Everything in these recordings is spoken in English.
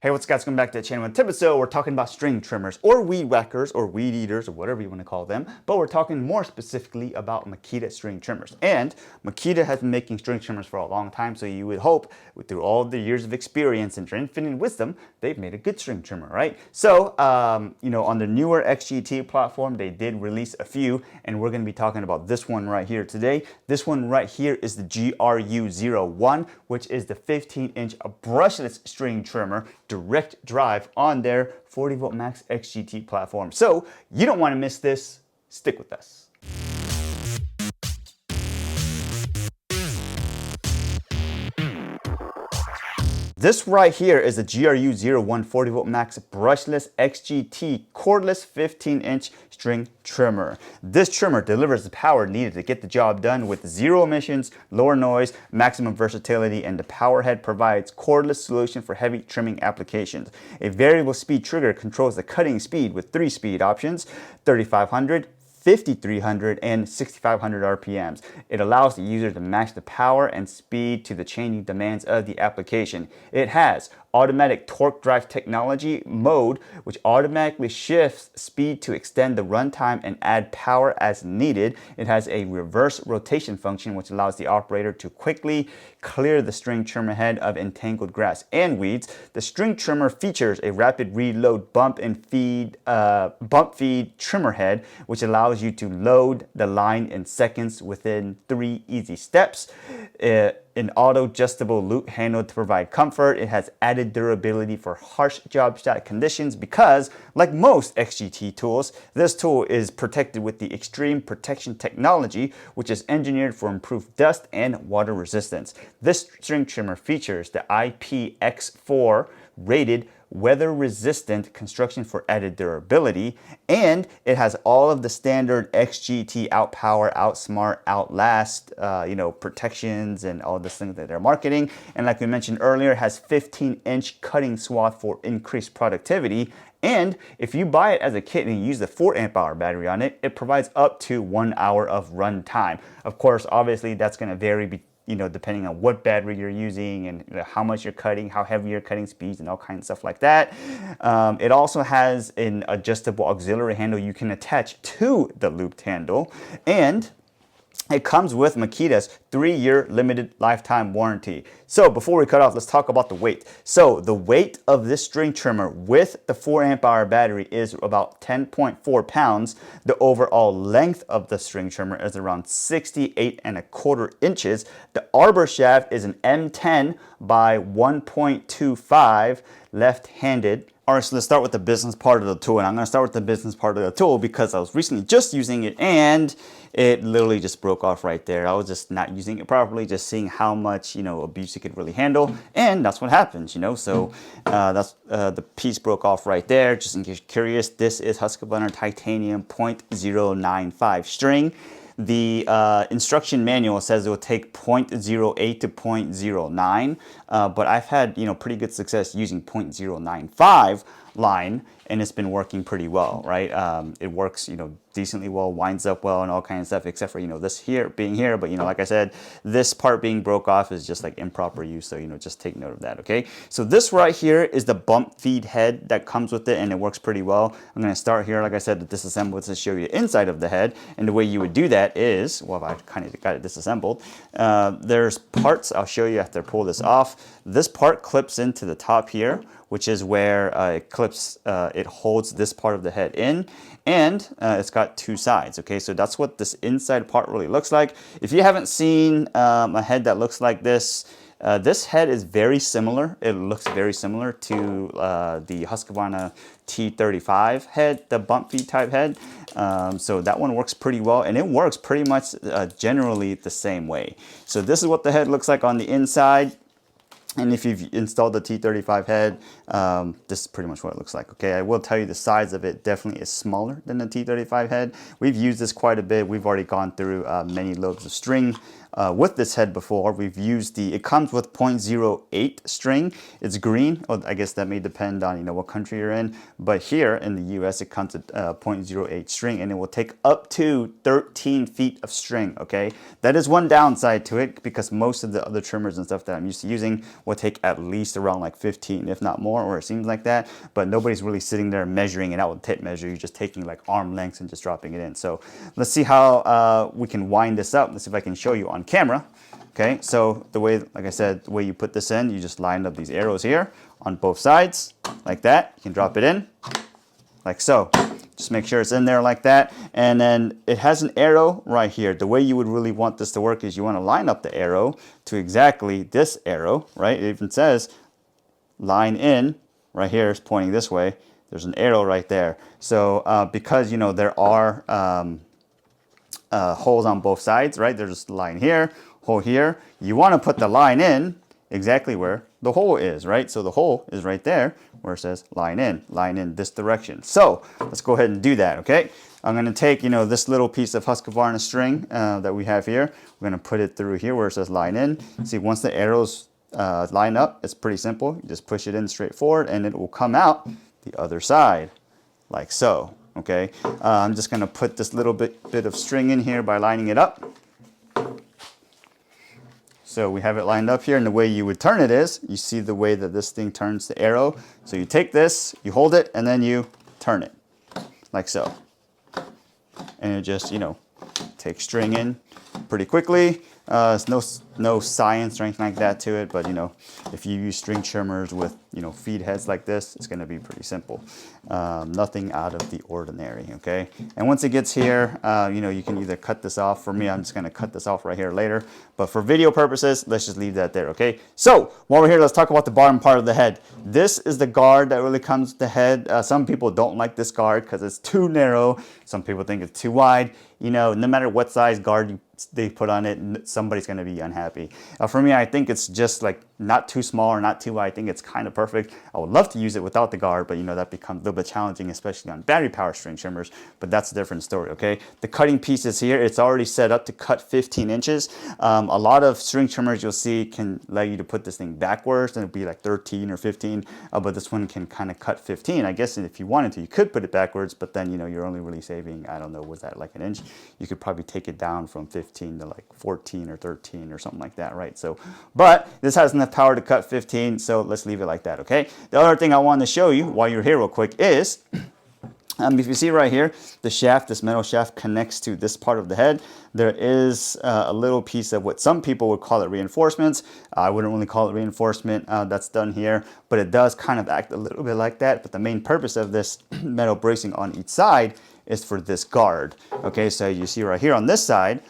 Hey, what's up guys, welcome back to the channel. In this episode, we're talking about string trimmers or weed whackers or weed eaters or whatever you want to call them, but we're talking more specifically about Makita string trimmers. And Makita has been making string trimmers for a long time, so you would hope through all the years of experience and infinite wisdom, they've made a good string trimmer, right? So, on the newer XGT platform, they did release a few, and we're going to be talking about this one right here today. This one right here is the GRU01, which is the 15-inch brushless string trimmer, direct drive on their 40V Max XGT platform. So you don't want to miss this. Stick with us. This right here is the GRU01 40V Max Brushless XGT Cordless 15-inch string trimmer. This trimmer delivers the power needed to get the job done with zero emissions, lower noise, maximum versatility, and the power head provides cordless solution for heavy trimming applications. A variable speed trigger controls the cutting speed with 3 speed options, 3500, 5300 and 6500 RPMs. It allows the user to match the power and speed to the changing demands of the application. It has automatic torque drive technology mode, which automatically shifts speed to extend the runtime and add power as needed. It has a reverse rotation function, which allows the operator to quickly clear the string trimmer head of entangled grass and weeds. The string trimmer features a rapid reload bump feed trimmer head, which allows you to load the line in seconds within 3 easy steps. An auto-adjustable loop handle to provide comfort. It has added durability for harsh job site conditions because, like most XGT tools, this tool is protected with the extreme protection technology, which is engineered for improved dust and water resistance. This string trimmer features the IPX4 rated weather-resistant construction for added durability, and it has all of the standard XGT outpower, outsmart, outlast, protections and all the things that they're marketing. And like we mentioned earlier, it has 15-inch cutting swath for increased productivity. And if you buy it as a kit and you use the 4 amp hour battery on it, it provides up to 1 hour of run time. Of course, obviously that's going to vary depending on what battery you're using and how much you're cutting, how heavy you're cutting speeds and all kinds of stuff like that. It also has an adjustable auxiliary handle you can attach to the looped handle, and it comes with Makita's 3-year limited lifetime warranty. So before we cut off, let's talk about the weight. So the weight of this string trimmer with the 4 amp hour battery is about 10.4 pounds. The overall length of the string trimmer is around 68.25 inches. The arbor shaft is an M10 by 1.25 left-handed. All right, so let's start with the business part of the tool. And I'm gonna start with the business part of the tool because I was recently just using it and it literally just broke off right there. I was just not using it properly, just seeing how much, abuse it could really handle. And that's what happens, So that's the piece broke off right there. Just in case you're curious, this is Husqvarna titanium 0.095 string. The instruction manual says it will take 0.08 to 0.09, but I've had pretty good success using 0.095 line, and it's been working pretty well, right? It works decently well, winds up well, and all kinds of stuff, except for this here being here. But like I said, this part being broke off is just like improper use, so just take note of that. Okay, so this right here is the bump feed head that comes with it, and it works pretty well. I'm going to start here, like I said, to disassemble to show you the inside of the head. And the way you would do that is, well, I kind of got it disassembled. There's parts I'll show you after I pull this off. This part clips into the top here, which is where it holds this part of the head in, and it's got 2 sides. Okay, so that's what this inside part really looks like. If you haven't seen a head that looks like this, this head is very similar. It looks very similar to the Husqvarna T35 head, the bump feed type head. So that one works pretty well, and it works pretty much generally the same way. So this is what the head looks like on the inside. And if you've installed the T35 head, this is pretty much what it looks like. Okay, I will tell you the size of it definitely is smaller than the T35 head. We've used this quite a bit. We've already gone through many loads of string with this head before. We've used it comes with 0.08 string. It's green. Oh, I guess that may depend on what country you're in. But here in the US, it comes with 0.08 string, and it will take up to 13 feet of string. Okay, that is one downside to it because most of the other trimmers and stuff that I'm used to using will take at least around like 15, if not more, or it seems like that. But nobody's really sitting there measuring it out with a tape measure. You're just taking like arm lengths and just dropping it in. So let's see how we can wind this up. Let's see if I can show you on camera. Okay, so the way, like I said, the way you put this in, you just line up these arrows here on both sides, like that. You can drop it in, like so. Just make sure it's in there like that. And then it has an arrow right here. The way you would really want this to work is you want to line up the arrow to exactly this arrow, right? It even says line in, right here is pointing this way. There's an arrow right there. So because, you know, there are holes on both sides, right? There's a line here, hole here. You want to put the line in exactly where the hole is, right? So the hole is right there where it says line in this direction. So let's go ahead and do that, okay? I'm going to take, you know, this little piece of Husqvarna string that we have here. We're going to put it through here where it says line in. See, once the arrows line up, it's pretty simple. You just push it in straight forward and it will come out the other side, like so, okay? I'm just going to put this little bit of string in here by lining it up. So we have it lined up here, and the way you would turn it is, you see the way that this thing turns the arrow. So you take this, you hold it, and then you turn it, like so. And it just, you know, takes string in pretty quickly. There's no science or anything like that to it, but, you know, if you use string trimmers with, you know, feed heads like this, it's going to be pretty simple. Nothing out of the ordinary, okay? And once it gets here, you know, you can either cut this off. For me, I'm just going to cut this off right here later. But for video purposes, let's just leave that there, okay? So while we're here, let's talk about the bottom part of the head. This is the guard that really comes with the head. Some people don't like this guard because it's too narrow. Some people think it's too wide. You know, no matter what size guard they put on it, somebody's going to be unhappy. For me, I think it's just like not too small or not too wide. I think it's kind of perfect. I would love to use it without the guard, but you know, that becomes a little bit challenging, especially on battery power string trimmers, but that's a different story, okay? The cutting pieces here, it's already set up to cut 15 inches. A lot of string trimmers you'll see can allow you to put this thing backwards and it'll be like 13 or 15, but this one can kind of cut 15. I guess if you wanted to, you could put it backwards, but then, you know, you're only really saving, I don't know, was that like an inch? You could probably take it down from 15 to like 14 or 13 or something like that, right? So, but this has enough power to cut 15, so let's leave it like that, okay? The other thing I wanted to show you while you're here real quick is, if you see right here, the shaft, this metal shaft connects to this part of the head. There is a little piece of what some people would call it reinforcements. I wouldn't really call it reinforcement that's done here, but it does kind of act a little bit like that. But the main purpose of this metal bracing on each side is for this guard. Okay, so you see right here on this side,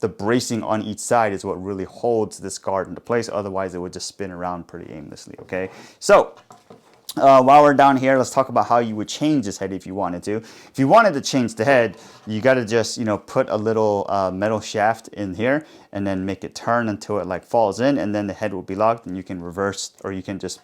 the bracing on each side is what really holds this guard into place. Otherwise, it would just spin around pretty aimlessly, okay? So, while we're down here, let's talk about how you would change this head if you wanted to. If you wanted to change the head, you got to just, you know, put a little metal shaft in here and then make it turn until it like falls in, and then the head will be locked and you can reverse, or you can just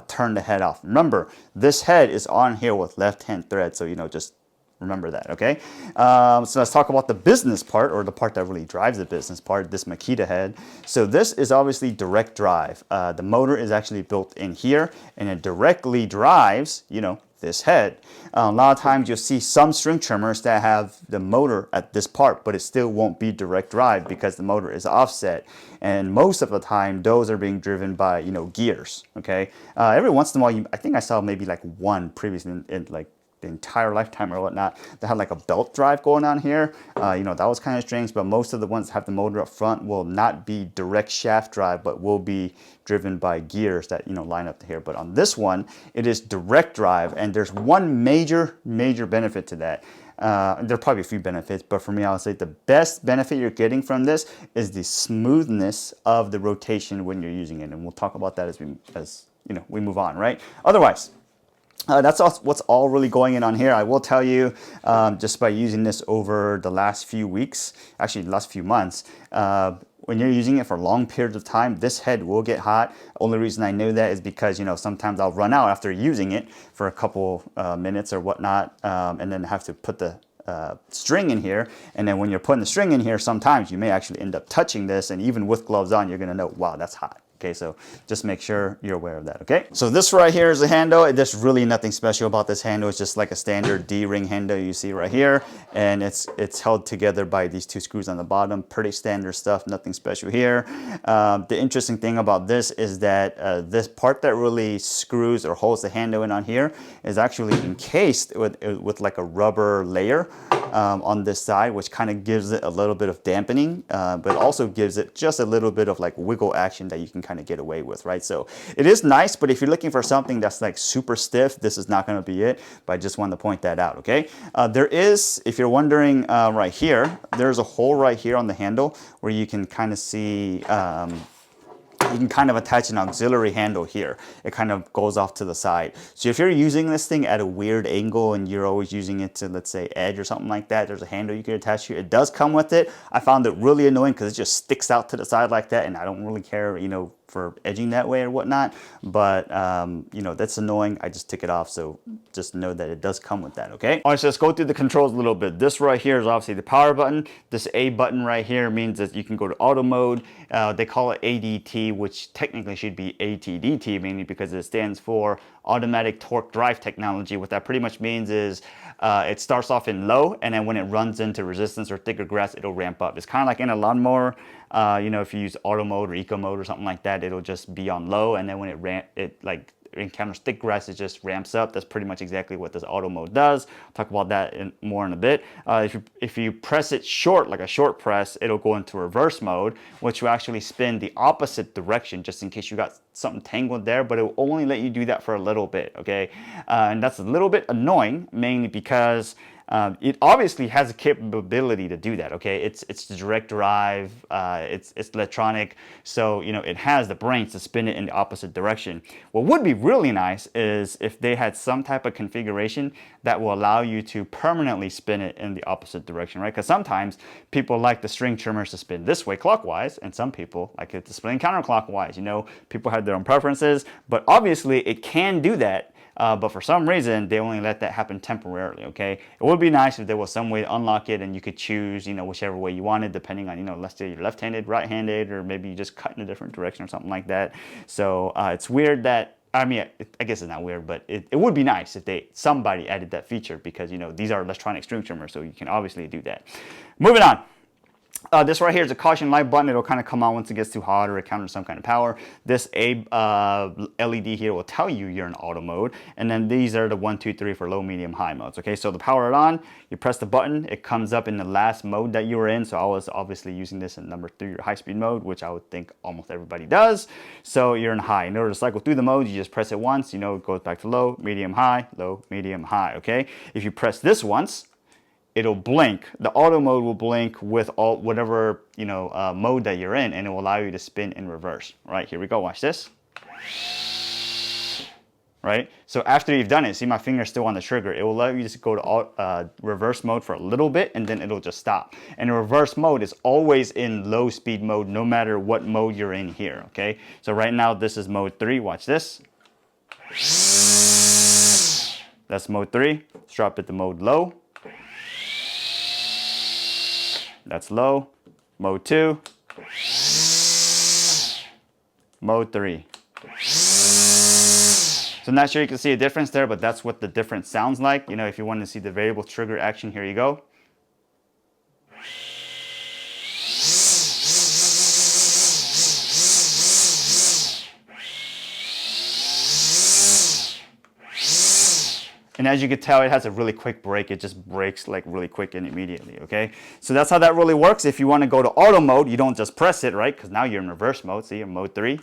turn the head off. Remember, this head is on here with left-hand thread, so, you know, just remember that, okay? So let's talk about the business part, or the part that really drives the business part, this Makita head. So this is obviously direct drive. The motor is actually built in here, and it directly drives, you know, this head. A lot of times you'll see some string trimmers that have the motor at this part, but it still won't be direct drive because the motor is offset. And most of the time, those are being driven by, you know, gears, okay? Every once in a while, I think I saw maybe like one previously in like the entire lifetime or whatnot that had like a belt drive going on here. You know, that was kind of strange, but most of the ones that have the motor up front will not be direct shaft drive, but will be driven by gears that, you know, line up to here. But on this one, it is direct drive, and there's one major benefit to that. There are probably a few benefits, but for me, I would say the best benefit you're getting from this is the smoothness of the rotation when you're using it, and we'll talk about that as you know, we move on, right? Otherwise, that's what's all really going in on here. I will tell you, just by using this over the last few weeks, actually the last few months, when you're using it for long periods of time, this head will get hot. Only reason I know that is because, you know, sometimes I'll run out after using it for a couple minutes or whatnot, and then have to put the string in here. And then when you're putting the string in here, sometimes you may actually end up touching this, and even with gloves on, you're gonna know, wow, that's hot. Okay, so just make sure you're aware of that, okay? So this right here is the handle. There's really nothing special about this handle. It's just like a standard D-ring handle you see right here. And it's held together by these two screws on the bottom. Pretty standard stuff, nothing special here. The interesting thing about this is that this part that really screws or holds the handle in on here is actually encased with like a rubber layer on this side, which kind of gives it a little bit of dampening, but also gives it just a little bit of like wiggle action that you can kind of get away with, right? So it is nice, but if you're looking for something that's like super stiff, this is not going to be it, but I just wanted to point that out, okay? There is, if you're wondering right here, there's a hole right here on the handle where you can kind of see you can kind of attach an auxiliary handle here. It kind of goes off to the side. So if you're using this thing at a weird angle and you're always using it to, let's say, edge or something like that, there's a handle you can attach here. It does come with it. I found it really annoying because it just sticks out to the side like that, and I don't really care, you know, for edging that way or whatnot, but you know, that's annoying. I just took it off, so just know that it does come with that, okay? All right, so let's go through the controls a little bit. This right here is obviously the power button. This A button right here means that you can go to auto mode. They call it ADT, which technically should be ATDT, mainly because it stands for automatic torque drive technology. What that pretty much means is it starts off in low, and then when it runs into resistance or thicker grass, it'll ramp up. It's kind of like in a lawnmower. You know, if you use auto mode or eco mode or something like that, it'll just be on low, and then when it encounters thick grass, it just ramps up. That's pretty much exactly what this auto mode does. I'll talk about that more in a bit. If you press it short, like a short press, it'll go into reverse mode, which will actually spin the opposite direction, just in case you got something tangled there, but it will only let you do that for a little bit, okay? And that's a little bit annoying, mainly because it obviously has the capability to do that, okay? It's the direct drive, it's electronic, so you know it has the brains to spin it in the opposite direction. What would be really nice is if they had some type of configuration that will allow you to permanently spin it in the opposite direction, right? Because sometimes people like the string trimmers to spin this way clockwise, and some people like it to spin counterclockwise. You know, people have their own preferences, but obviously it can do that. But for some reason, they only let that happen temporarily, okay? It would be nice if there was some way to unlock it and you could choose, you know, whichever way you wanted, depending on, you know, let's say you're left-handed, right-handed, or maybe you just cut in a different direction or something like that. So it's weird that, I mean, I guess it's not weird, but it would be nice if somebody added that feature, because, you know, these are electronic string trimmers, so you can obviously do that. Moving on. This right here is a caution light button. It'll kind of come on once it gets too hot or it encounters some kind of power. This LED here will tell you you're in auto mode. And then these are the 1, 2, 3 for low, medium, high modes. Okay, so to power it on, you press the button. It comes up in the last mode that you were in. So I was obviously using this in number 3, or high speed mode, which I would think almost everybody does. So you're in high. In order to cycle through the modes, you just press it once. You know, it goes back to low, medium, high, okay? If you press this once, it'll blink. The auto mode will blink with whatever, you know, mode that you're in, and it will allow you to spin in reverse. Right, here we go, watch this. Right, so after you've done it, see my finger's still on the trigger, it will let you just go to reverse mode for a little bit, and then it'll just stop. And reverse mode is always in low speed mode, no matter what mode you're in here, okay? So right now, this is mode 3, watch this. That's mode 3, let's drop it to mode low. That's low. Mode 2. Mode 3. So I'm not sure you can see a difference there, but that's what the difference sounds like. You know, if you want to see the variable trigger action, here you go. And as you can tell, it has a really quick break. It just breaks like really quick and immediately, okay? So that's how that really works. If you want to go to auto mode, you don't just press it, right? Because now you're in reverse mode. See, in mode 3.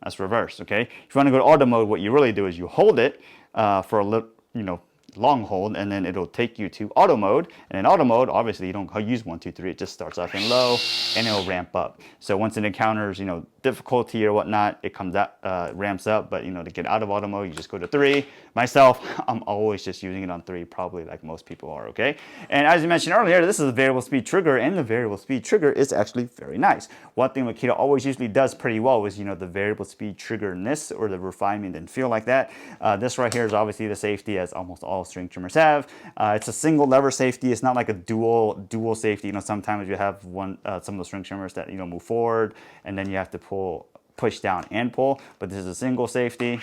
That's reverse, okay? If you want to go to auto mode, what you really do is you hold it for a little, you know, long hold, and then it'll take you to auto mode. And in auto mode, obviously you don't use 1, 2, 3. It just starts off in low, and it'll ramp up. So once it encounters, you know, difficulty or whatnot, it comes out, ramps up. But you know, to get out of auto mode, you just go to 3. Myself, I'm always just using it on 3, probably like most people are, okay? And as you mentioned earlier, this is a variable speed trigger, and the variable speed trigger is actually very nice. One thing Makita always usually does pretty well is, you know, the variable speed triggerness or the refinement and feel like that. This right here is obviously the safety, as almost all all string trimmers have. It's a single lever safety. It's not like a dual safety. You know, sometimes you have one some of the string trimmers that, you know, move forward and then you have to push down and pull, but this is a single safety.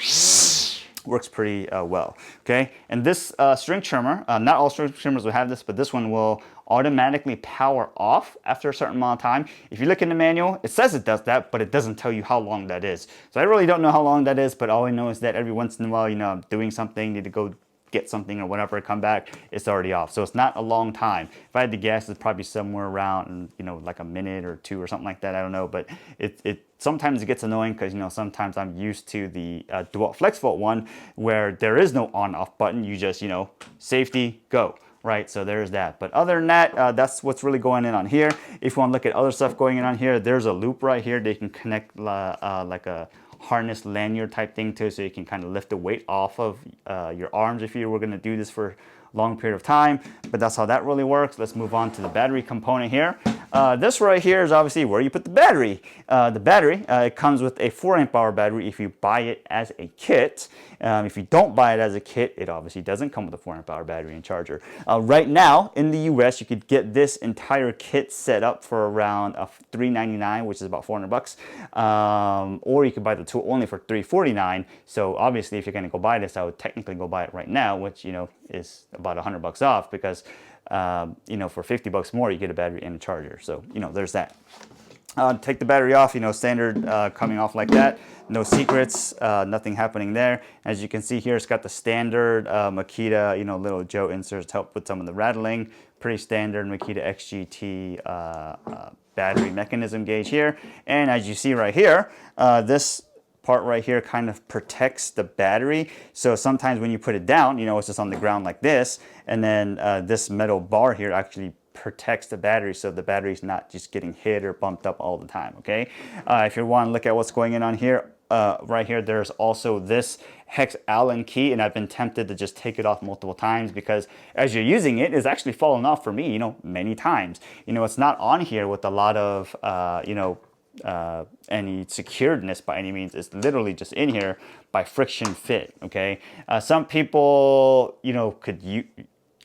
Works pretty well. Okay, and this string trimmer, not all string trimmers will have this, but this one will automatically power off after a certain amount of time. If you look in the manual, it says it does that, but it doesn't tell you how long that is. So I really don't know how long that is, but all I know is that every once in a while, you know, I'm doing something, need to go get something or whatever, come back, it's already off. So it's not a long time. If I had to guess, it's probably somewhere around, you know, like a minute or two or something like that. I don't know, but sometimes it gets annoying because, you know, sometimes I'm used to the DeWalt FlexVolt one where there is no on-off button. You just, you know, safety, go. Right, so there's that. But other than that, that's what's really going in on here. If you want to look at other stuff going in on here, there's a loop right here that you can connect like a harness lanyard type thing to, so you can kind of lift the weight off of your arms if you were going to do this for a long period of time. But that's how that really works. Let's move on to the battery component here. This right here is obviously where you put the battery. It comes with a 4 amp hour battery if you buy it as a kit. If you don't buy it as a kit, it obviously doesn't come with a 4 amp hour battery and charger. Right now in the US, you could get this entire kit set up for around $399, which is about 400 bucks. Or you could buy the tool only for $349. So obviously if you're going to go buy this, I would technically go buy it right now, which, you know, is about 100 bucks off, because you know, for 50 bucks more, you get a battery and a charger. So, you know, there's that. Take the battery off, you know, standard coming off like that. No secrets, nothing happening there. As you can see here, it's got the standard Makita, you know, little Joe inserts to help with some of the rattling. Pretty standard Makita XGT battery mechanism gauge here. And as you see right here, this part right here kind of protects the battery. So sometimes when you put it down, you know, it's just on the ground like this, and then this metal bar here actually protects the battery, so the battery's not just getting hit or bumped up all the time. Okay, if you want to look at what's going in on here, right here, there's also this hex Allen key, and I've been tempted to just take it off multiple times, because as you're using it, it's actually fallen off for me, you know, many times. You know, it's not on here with a lot of you know, any securedness by any means. It's literally just in here by friction fit. Okay, some people, you know,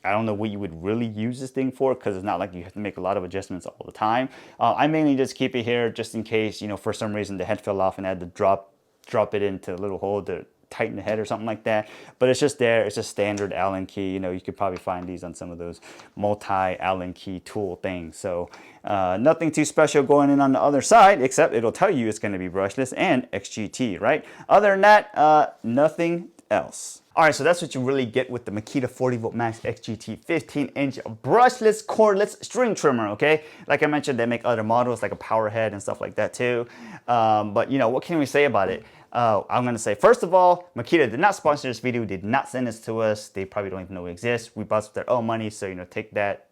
I don't know what you would really use this thing for, because it's not like you have to make a lot of adjustments all the time. I mainly just keep it here just in case, you know, for some reason the head fell off and I had to drop it into a little hole to tighten the head or something like that. But it's just there. It's a standard Allen key. You know, you could probably find these on some of those multi-Allen key tool things. So nothing too special going in on the other side, except it'll tell you it's going to be brushless and XGT, right? Other than that, nothing else. All right, so that's what you really get with the Makita 40V Max XGT 15-inch brushless cordless string trimmer, okay? Like I mentioned, they make other models like a power head and stuff like that too. But, you know, what can we say about it? I'm going to say, first of all, Makita did not sponsor this video, did not send this to us. They probably don't even know we exist. We bought with their own money, so, you know, take that,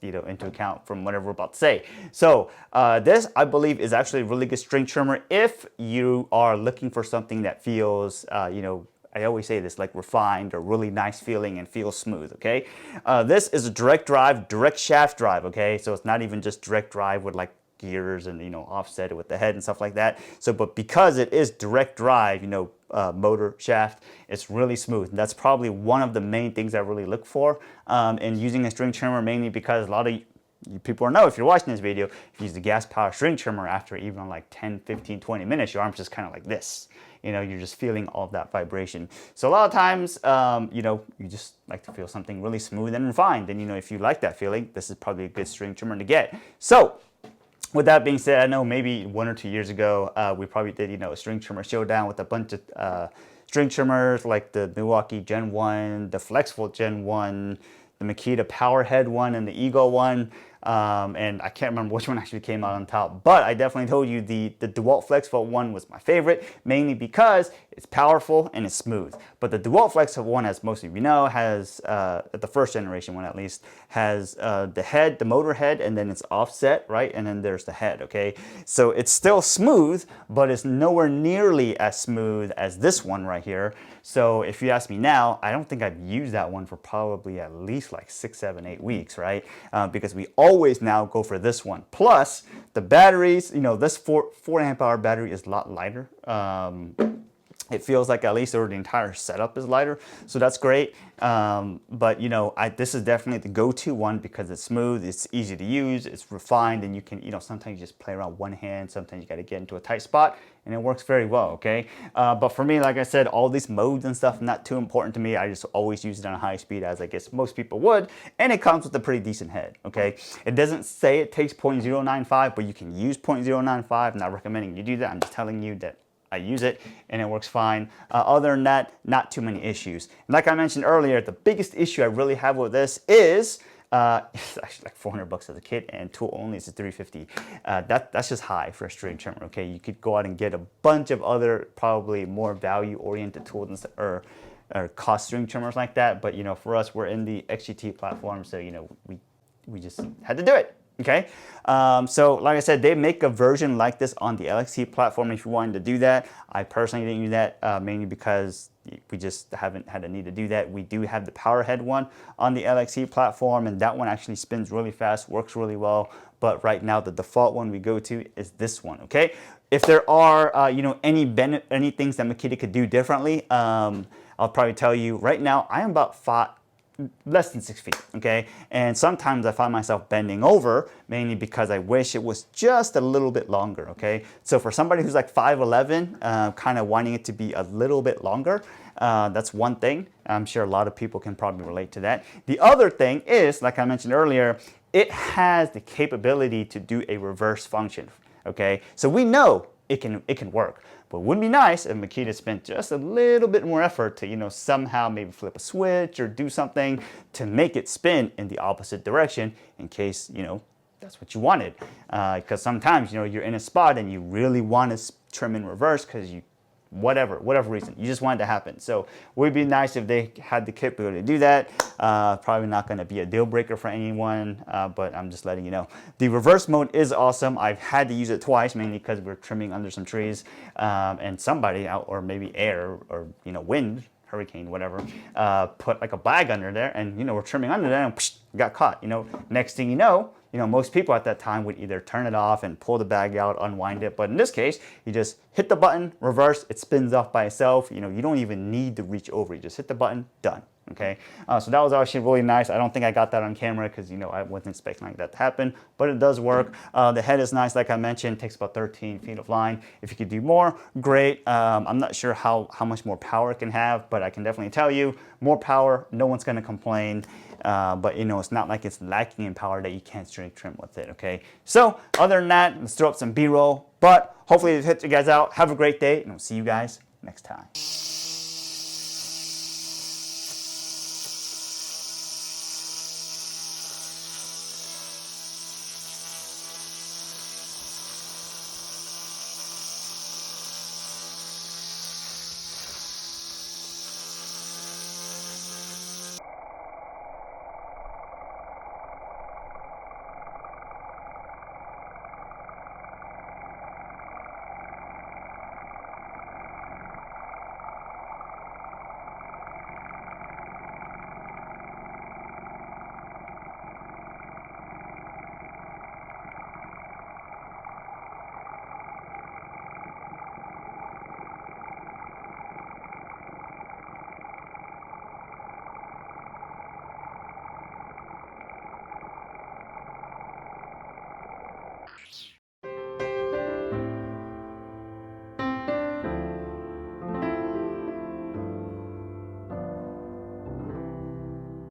you know, into account from whatever we're about to say. So this, I believe, is actually a really good string trimmer if you are looking for something that feels, you know, I always say this, like refined or really nice feeling and feels smooth, okay? This is a direct drive, direct shaft drive, okay? So it's not even just direct drive with like gears and, you know, offset it with the head and stuff like that. So, but because it is direct drive, you know, motor shaft, it's really smooth. And that's probably one of the main things I really look for in using a string trimmer, mainly because a lot of you people know, if you're watching this video, if you use the gas power string trimmer, after even like 10, 15, 20 minutes, your arm's just kind of like this. You know, you're just feeling all of that vibration. So a lot of times, you know, you just like to feel something really smooth and refined. And, you know, if you like that feeling, this is probably a good string trimmer to get. So with that being said, I know maybe 1 or 2 years ago, we probably did, you know, a string trimmer showdown with a bunch of string trimmers like the Milwaukee Gen 1, the FlexVolt Gen 1, the Makita Power Head one, and the Eagle one. And I can't remember which one actually came out on top, but I definitely told you the DeWalt FlexVolt one was my favorite, mainly because it's powerful and it's smooth. But the DeWalt FlexVolt one, as most of you know, has, the first generation one at least, has the head, the motor head, and then it's offset, right? And then there's the head, okay? So it's still smooth, but it's nowhere nearly as smooth as this one right here. So if you ask me now, I don't think I've used that one for probably at least like 6, 7, 8 weeks, right? Because we always now go for this one. Plus the batteries, you know, this 4 amp hour battery is a lot lighter. It feels like at least the entire setup is lighter, so that's great. But you know, this is definitely the go-to one because it's smooth, it's easy to use, it's refined, and you can, you know, sometimes you just play around one hand, sometimes you got to get into a tight spot, and it works very well. Okay, but for me, like I said, all these modes and stuff not too important to me. I just always use it on high speed, as I guess most people would, and it comes with a pretty decent head. Okay, it doesn't say it takes 0.095, but you can use 0.095. I'm not recommending you do that. I'm just telling you that I use it and it works fine. Other than that, not too many issues. And like I mentioned earlier, the biggest issue I really have with this is it's actually like $400 as a kit, and tool only is $350. That's just high for a string trimmer. Okay, you could go out and get a bunch of other probably more value-oriented tools or cost string trimmers like that. But you know, for us, we're in the XGT platform, so you know we just had to do it. Okay, so like I said, they make a version like this on the LXT platform if you wanted to do that. I personally didn't use that mainly because we just haven't had a need to do that. We do have the power head one on the LXT platform, and that one actually spins really fast, works really well. But right now, the default one we go to is this one. Okay, if there are you know, any things that Makita could do differently, I'll probably tell you right now. I am about less than 6 feet, okay? And sometimes I find myself bending over, mainly because I wish it was just a little bit longer, okay? So for somebody who's like 5'11", kind of wanting it to be a little bit longer, that's one thing. I'm sure a lot of people can probably relate to that. The other thing is, like I mentioned earlier, it has the capability to do a reverse function, okay? So we know it can work. But it would be nice if Makita spent just a little bit more effort to, you know, somehow maybe flip a switch or do something to make it spin in the opposite direction in case, you know, that's what you wanted. Because sometimes, you know, you're in a spot and you really want to trim in reverse because you, whatever reason, you just want it to happen. So it would be nice if they had the capability to do that. Probably not going to be a deal breaker for anyone, but I'm just letting you know. The reverse mode is awesome. I've had to use it twice, mainly because we're trimming under some trees, and somebody out, or maybe air or, you know, wind, hurricane, whatever, put like a bag under there, and you know, we're trimming under there and psh, got caught. You know, next thing you know, most people at that time would either turn it off and pull the bag out, unwind it. But in this case, you just hit the button, reverse, it spins off by itself. You know, you don't even need to reach over. You just hit the button, done. Okay, so that was actually really nice. I don't think I got that on camera because, you know, I wasn't expecting like that to happen, but it does work. The head is nice, like I mentioned, takes about 13 feet of line. If you could do more, great. I'm not sure how much more power it can have, but I can definitely tell you, more power, no one's gonna complain. But you know, it's not like it's lacking in power that you can't string trim with it. Okay, so other than that, let's throw up some B-roll. But hopefully it hits you guys out. Have a great day, and I'll see you guys next time.